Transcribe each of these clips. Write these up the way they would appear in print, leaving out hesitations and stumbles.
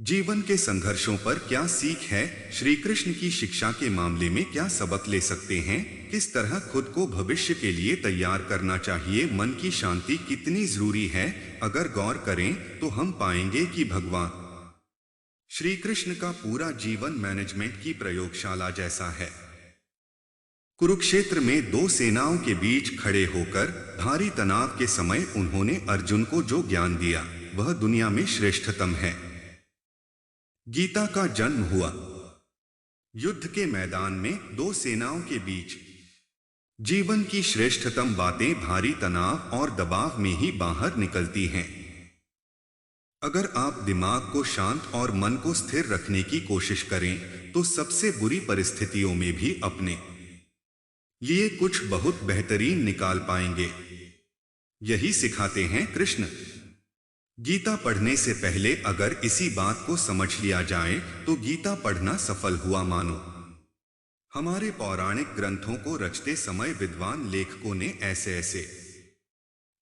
जीवन के संघर्षों पर क्या सीख है? श्री कृष्ण की शिक्षा के मामले में क्या सबक ले सकते हैं? किस तरह खुद को भविष्य के लिए तैयार करना चाहिए? मन की शांति कितनी जरूरी है? अगर गौर करें तो हम पाएंगे कि भगवान श्री कृष्ण का पूरा जीवन मैनेजमेंट की प्रयोगशाला जैसा है। कुरुक्षेत्र में दो सेनाओं के बीच खड़े होकर भारी तनाव के समय उन्होंने अर्जुन को जो ज्ञान दिया वह दुनिया में श्रेष्ठतम है। गीता का जन्म हुआ युद्ध के मैदान में दो सेनाओं के बीच। जीवन की श्रेष्ठतम बातें भारी तनाव और दबाव में ही बाहर निकलती हैं। अगर आप दिमाग को शांत और मन को स्थिर रखने की कोशिश करें तो सबसे बुरी परिस्थितियों में भी अपने लिए कुछ बहुत बेहतरीन निकाल पाएंगे। यही सिखाते हैं कृष्ण। गीता पढ़ने से पहले अगर इसी बात को समझ लिया जाए तो गीता पढ़ना सफल हुआ मानो। हमारे पौराणिक ग्रंथों को रचते समय विद्वान लेखकों ने ऐसे ऐसे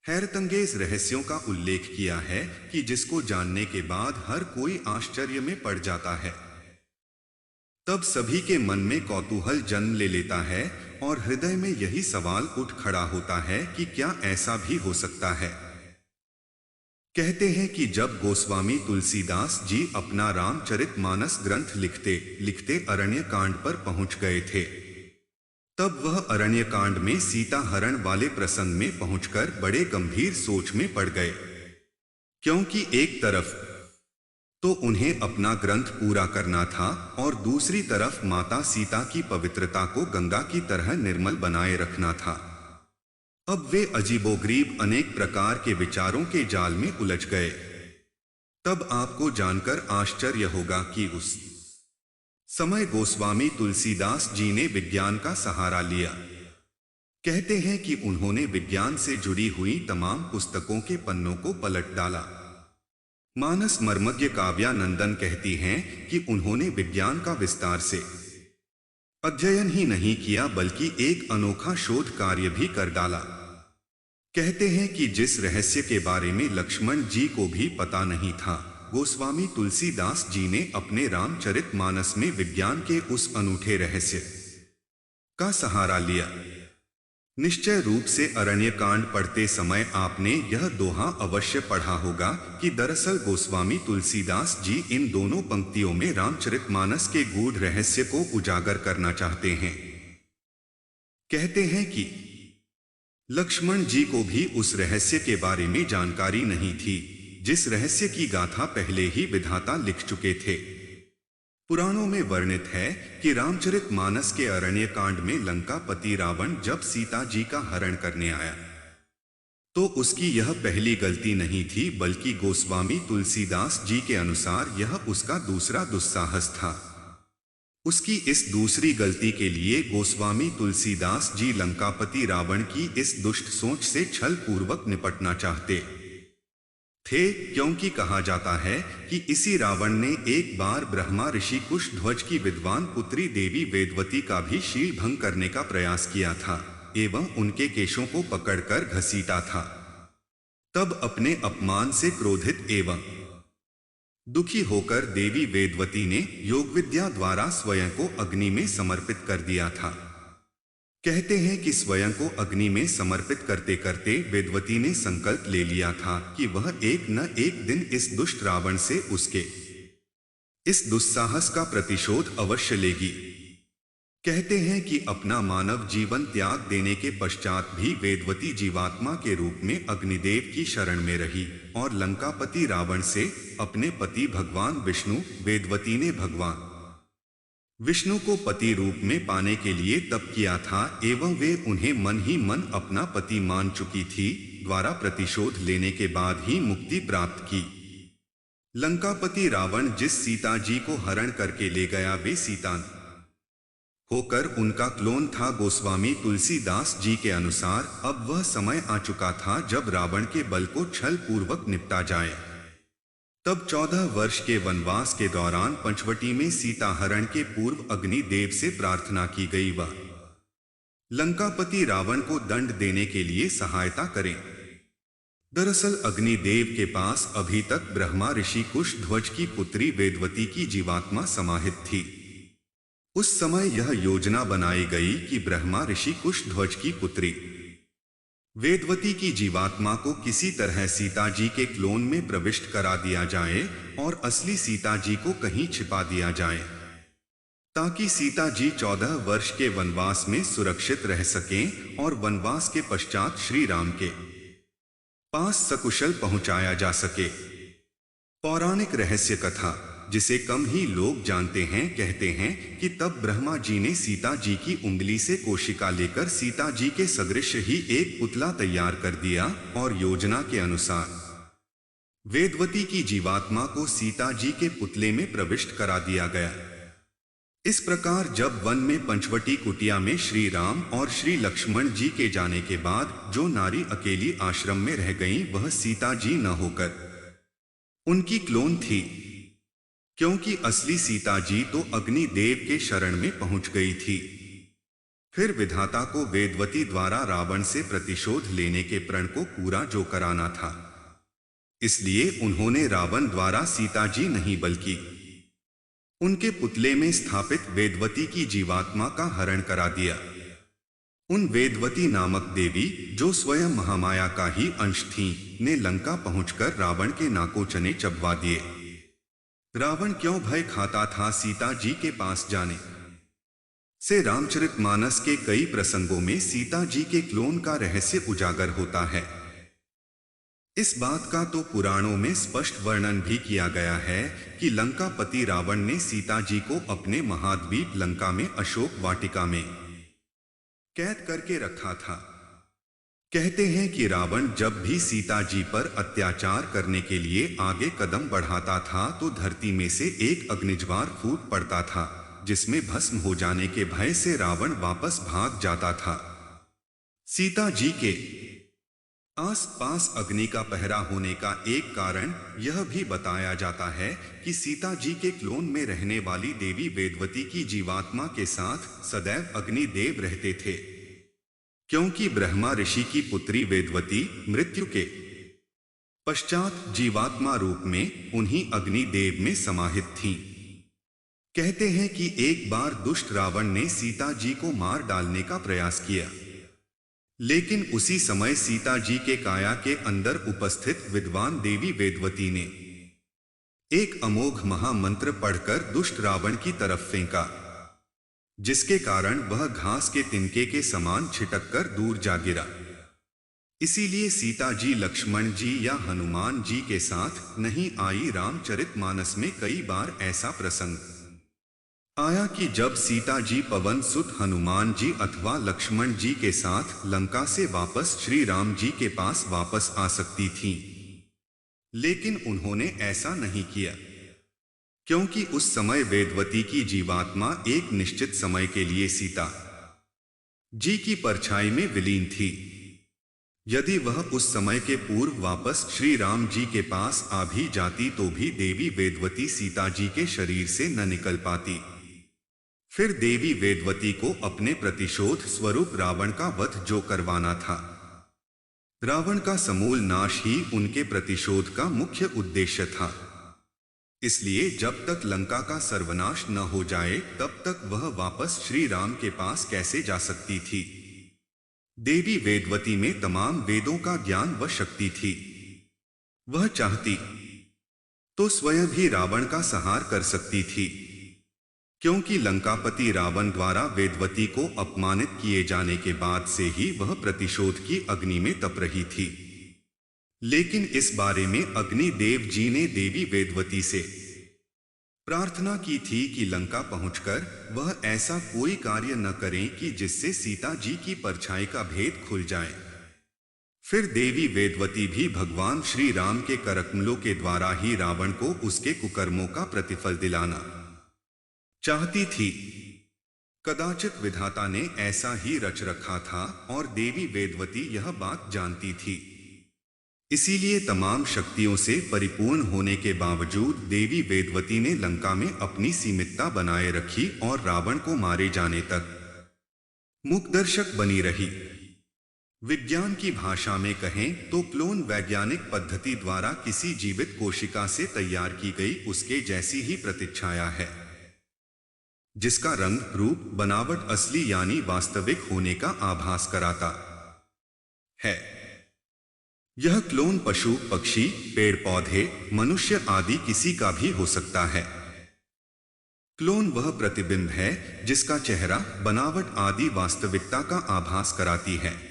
हैरतंगेज रहस्यों का उल्लेख किया है कि जिसको जानने के बाद हर कोई आश्चर्य में पड़ जाता है। तब सभी के मन में कौतूहल जन्म ले लेता है और हृदय में यही सवाल उठ खड़ा होता है कि क्या ऐसा भी हो सकता है। कहते हैं कि जब गोस्वामी तुलसीदास जी अपना रामचरितमानस ग्रंथ लिखते लिखते अरण्य कांड पर पहुंच गए थे, तब वह अरण्य कांड में सीता हरण वाले प्रसंग में पहुंचकर बड़े गंभीर सोच में पड़ गए। क्योंकि एक तरफ तो उन्हें अपना ग्रंथ पूरा करना था और दूसरी तरफ माता सीता की पवित्रता को गंगा की तरह निर्मल बनाए रखना था। अब वे अजीबोगरीब अनेक प्रकार के विचारों के जाल में उलझ गए। तब आपको जानकर आश्चर्य होगा कि उस समय गोस्वामी तुलसीदास जी ने विज्ञान का सहारा लिया। कहते हैं कि उन्होंने विज्ञान से जुड़ी हुई तमाम पुस्तकों के पन्नों को पलट डाला। मानस मर्मज्ञ काव्यानंदन कहती हैं कि उन्होंने विज्ञान का विस्तार से अध्ययन ही नहीं किया बल्कि एक अनोखा शोध कार्य भी कर डाला। कहते हैं कि जिस रहस्य के बारे में लक्ष्मण जी को भी पता नहीं था, गोस्वामी तुलसीदास जी ने अपने रामचरितमानस में विज्ञान के उस अनूठे रहस्य का सहारा लिया। निश्चय रूप से अरण्य कांड पढ़ते समय आपने यह दोहा अवश्य पढ़ा होगा कि दरअसल गोस्वामी तुलसीदास जी इन दोनों पंक्तियों में रामचरितमानस के गूढ़ रहस्य को उजागर करना चाहते हैं। कहते हैं कि लक्ष्मण जी को भी उस रहस्य के बारे में जानकारी नहीं थी जिस रहस्य की गाथा पहले ही विधाता लिख चुके थे। पुराणों में वर्णित है कि रामचरितमानस के अरण्य कांड में लंकापति रावण जब सीता जी का हरण करने आया तो उसकी यह पहली गलती नहीं थी बल्कि गोस्वामी तुलसीदास जी के अनुसार यह उसका दूसरा दुस्साहस था। उसकी इस दूसरी गलती के लिए गोस्वामी तुलसीदास जी लंकापति रावण की इस दुष्ट सोच से छल पूर्वक निपटना चाहते थे, क्योंकि कहा जाता है कि इसी रावण ने एक बार ब्रह्मा ऋषि कुशध्वज की विद्वान पुत्री देवी वेदवती का भी शील भंग करने का प्रयास किया था एवं उनके केशों को पकड़कर घसीटा था। तब अपने अपमान से क्रोधित एवं दुखी होकर देवी वेदवती ने योग विद्या द्वारा स्वयं को अग्नि में समर्पित कर दिया था। कहते हैं कि स्वयं को अग्नि में समर्पित करते करते वेदवती ने संकल्प ले लिया था कि वह एक न एक दिन इस दुष्ट रावण से उसके इस दुस्साहस का प्रतिशोध अवश्य लेगी। कहते हैं कि अपना मानव जीवन त्याग देने के पश्चात भी वेदवती जीवात्मा के रूप में अग्निदेव की शरण में रही और लंकापति रावण से अपने पति भगवान विष्णु वेदवती ने भगवान विष्णु को पति रूप में पाने के लिए तप किया था एवं वे उन्हें मन ही मन अपना पति मान चुकी थी द्वारा प्रतिशोध लेने के बाद ही मुक्ति प्राप्त की। लंकापति रावण जिस सीता जी को हरण करके ले गया वे सीता होकर उनका क्लोन था। गोस्वामी तुलसीदास जी के अनुसार अब वह समय आ चुका था जब रावण के बल को छल पूर्वक निपटा जाए। तब 14 वर्ष के वनवास के दौरान पंचवटी में सीता हरण के पूर्व अग्निदेव से प्रार्थना की गई वह लंकापति रावण को दंड देने के लिए सहायता करें। दरअसल अग्निदेव के पास अभी तक ब्रह्मा ऋषि कुशध्वज की पुत्री वेदवती की जीवात्मा समाहित थी। उस समय यह योजना बनाई गई कि ब्रह्मा ऋषि कुशध्वज की पुत्री वेदवती की जीवात्मा को किसी तरह सीता जी के क्लोन में प्रविष्ट करा दिया जाए और असली सीता जी को कहीं छिपा दिया जाए, ताकि सीता जी 14 वर्ष के वनवास में सुरक्षित रह सकें और वनवास के पश्चात श्री राम के पास सकुशल पहुंचाया जा सके। पौराणिक रहस्य कथा, जिसे कम ही लोग जानते हैं, कहते हैं कि तब ब्रह्मा जी ने सीता जी की उंगली से कोशिका लेकर सीता जी के सदृश ही एक पुतला तैयार कर दिया और योजना के अनुसार वेदवती की जीवात्मा को सीता जी के पुतले में प्रविष्ट करा दिया गया। इस प्रकार जब वन में पंचवटी कुटिया में श्री राम और श्री लक्ष्मण जी के जाने के बाद जो नारी अकेली आश्रम में रह गईं, वह सीता जी न होकर उनकी क्लोन थी, क्योंकि असली सीता जी तो अग्निदेव के शरण में पहुंच गई थी। फिर विधाता को वेदवती द्वारा रावण से प्रतिशोध लेने के प्रण को पूरा जो कराना था, इसलिए उन्होंने रावण द्वारा सीता जी नहीं बल्कि उनके पुतले में स्थापित वेदवती की जीवात्मा का हरण करा दिया। उन वेदवती नामक देवी, जो स्वयं महामाया का ही अंश थीं, ने लंका पहुंचकर रावण के नाकोचने चबवा दिए। रावण क्यों भय खाता था सीता जी के पास जाने से, रामचरितमानस के कई प्रसंगों में सीता जी के क्लोन का रहस्य उजागर होता है। इस बात का तो पुराणों में स्पष्ट वर्णन भी किया गया है कि लंकापति रावण ने सीता जी को अपने महाद्वीप लंका में अशोक वाटिका में कैद करके रखा था। कहते हैं कि रावण जब भी सीता जी पर अत्याचार करने के लिए आगे कदम बढ़ाता था तो धरती में से एक अग्निज्वार फूट पड़ता था, जिसमें भस्म हो जाने के भय से रावण वापस भाग जाता था। सीता जी के आस पास अग्नि का पहरा होने का एक कारण यह भी बताया जाता है कि सीता जी के क्लोन में रहने वाली देवी वेदवती की जीवात्मा के साथ सदैव अग्निदेव रहते थे, क्योंकि ब्रह्मा ऋषि की पुत्री वेदवती मृत्यु के पश्चात जीवात्मा रूप में उन्हीं अग्निदेव में समाहित थीं। कहते हैं कि एक बार दुष्ट रावण ने सीता जी को मार डालने का प्रयास किया, लेकिन उसी समय सीता जी के काया के अंदर उपस्थित विद्वान देवी वेदवती ने एक अमोघ महामंत्र पढ़कर दुष्ट रावण की तरफ फेंका, जिसके कारण वह घास के तिनके के समान छिटककर दूर जा गिरा। इसीलिए सीता जी लक्ष्मण जी या हनुमान जी के साथ नहीं आई। रामचरितमानस में कई बार ऐसा प्रसंग आया कि जब सीता जी पवन सुत हनुमान जी अथवा लक्ष्मण जी के साथ लंका से वापस श्री राम जी के पास वापस आ सकती थीं, लेकिन उन्होंने ऐसा नहीं किया, क्योंकि उस समय वेदवती की जीवात्मा एक निश्चित समय के लिए सीता जी की परछाई में विलीन थी। यदि वह उस समय के पूर्व वापस श्री राम जी के पास आ भी जाती तो भी देवी वेदवती सीता जी के शरीर से न निकल पाती। फिर देवी वेदवती को अपने प्रतिशोध स्वरूप रावण का वध जो करवाना था, रावण का समूल नाश ही उनके प्रतिशोध का मुख्य उद्देश्य था। इसलिए जब तक लंका का सर्वनाश न हो जाए तब तक वह वापस श्री राम के पास कैसे जा सकती थी। देवी वेदवती में तमाम वेदों का ज्ञान व शक्ति थी। वह चाहती तो स्वयं भी रावण का संहार कर सकती थी, क्योंकि लंकापति रावण द्वारा वेदवती को अपमानित किए जाने के बाद से ही वह प्रतिशोध की अग्नि में तप रही थी। लेकिन इस बारे में अग्निदेव जी ने देवी वेदवती से प्रार्थना की थी कि लंका पहुंचकर वह ऐसा कोई कार्य न करें कि जिससे सीता जी की परछाई का भेद खुल जाए। फिर देवी वेदवती भी भगवान श्री राम के करकमलों के द्वारा ही रावण को उसके कुकर्मों का प्रतिफल दिलाना चाहती थी। कदाचित विधाता ने ऐसा ही रच रखा था और देवी वेदवती यह बात जानती थी। इसीलिए तमाम शक्तियों से परिपूर्ण होने के बावजूद देवी वेदवती ने लंका में अपनी सीमितता बनाए रखी और रावण को मारे जाने तक मूकदर्शक बनी रही। विज्ञान की भाषा में कहें तो क्लोन वैज्ञानिक पद्धति द्वारा किसी जीवित कोशिका से तैयार की गई उसके जैसी ही प्रतिच्छाया है, जिसका रंग, रूप, बनावट असली यानी वास्तविक होने का आभास कराता है। यह क्लोन पशु, पक्षी, पेड़ पौधे, मनुष्य आदि किसी का भी हो सकता है। क्लोन वह प्रतिबिंब है जिसका चेहरा, बनावट आदि वास्तविकता का आभास कराती है।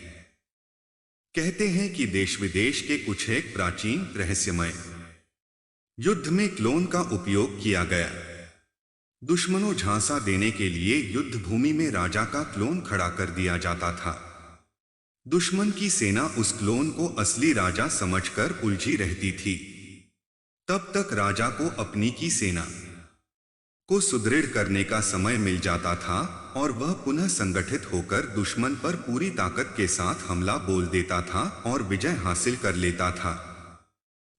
कहते हैं कि देश विदेश के कुछ एक प्राचीन रहस्यमय युद्ध में क्लोन का उपयोग किया गया। दुश्मनों झांसा देने के लिए युद्ध भूमि में राजा का क्लोन खड़ा कर दिया जाता था। दुश्मन की सेना उस क्लोन को असली राजा समझकर उलझी रहती थी। तब तक राजा को अपनी की सेना को सुदृढ़ करने का समय मिल जाता था और वह पुनः संगठित होकर दुश्मन पर पूरी ताकत के साथ हमला बोल देता था और विजय हासिल कर लेता था।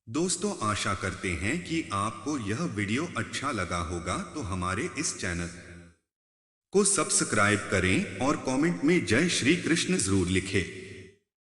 दोस्तों, आशा करते हैं कि आपको यह वीडियो अच्छा लगा होगा, तो हमारे इस चैनल को सब्सक्राइब करें और कमेंट में जय श्री कृष्ण जरूर लिखें।